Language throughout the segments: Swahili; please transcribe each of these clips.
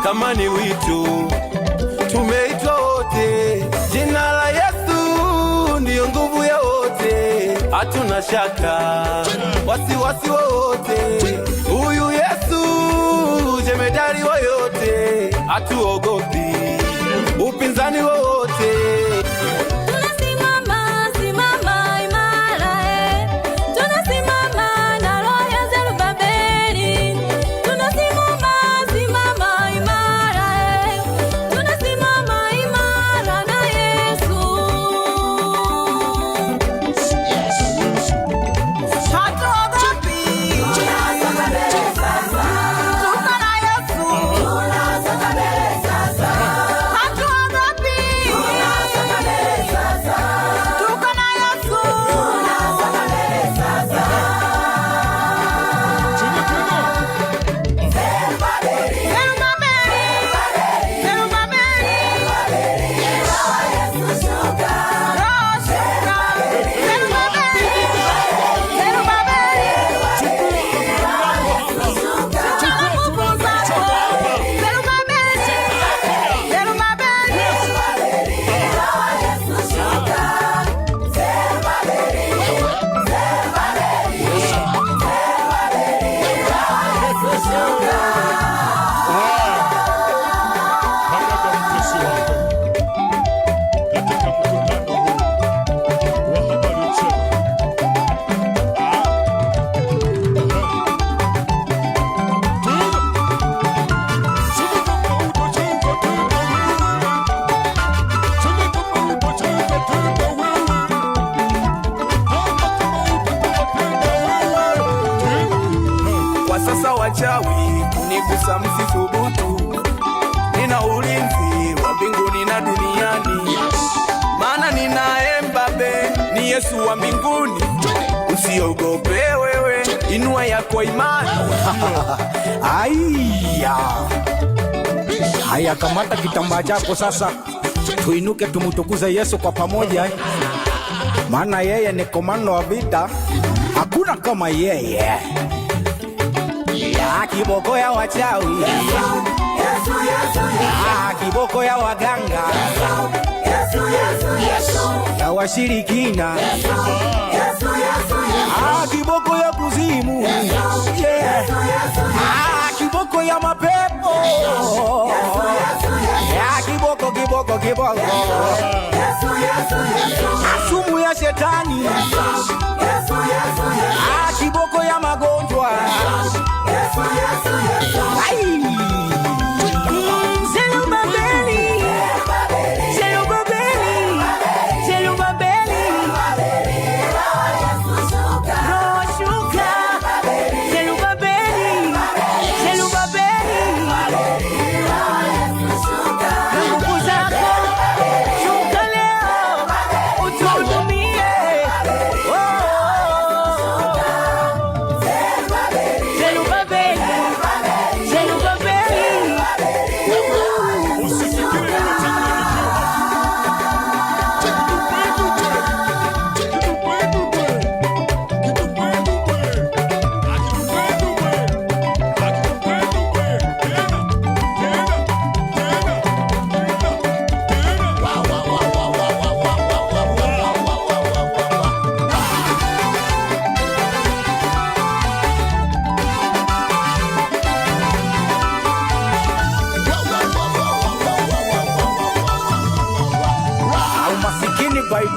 thamani witu, tumeitwa wote. Jina la Yesu ndiyo nguvu ya wote, hatuna shaka wasiwasi wote. Huyu Yesu jemedari wa yote, hatuogopi upinzani wote. Sasa wachawi kunigusa msithubutu, nina ulinzi wa mbinguni na duniani, maana ninaye Mbabe, ni Yesu wa mbinguni. Usiogope wewe, inua yako imani. Haya, kamata kitambaa chako sasa, tuinuke tumutukuze Yesu kwa pamoja, maana yeye ni komando wa vita, hakuna kama yeye. Kiboko ya wachawi, Yesu, Yesu, kiboko ya waganga, Yesu, ya washirikina, Yesu, kiboko ya kuzimu, kiboko ya mapepo, kiboko, asumu ya shetani, kiboko ya magonjwa,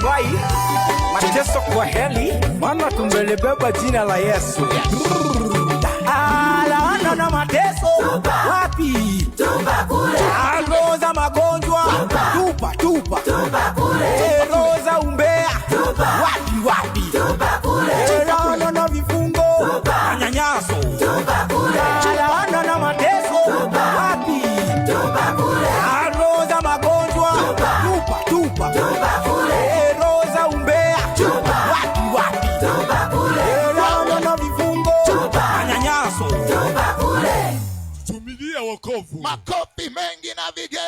bye, mateso kwa heli, maana tumelibeba jina la Yesu. Laana na mateso, wapi? Tupa kule. Roho za magonjwa, tupa kule. Roho za umbea, wapi? Tupa kule. Laana na vifungo, manyanyaso, tupa kule. Laana na mateso, wapi? Tupa kule. Roho za magonjwa, tupa kule. Roho za umbea, wapi? Tupa kule. Laana na vifungo, manyanyaso, tupa kule. Tumilia wokovu. Makofi mengi na vigezo.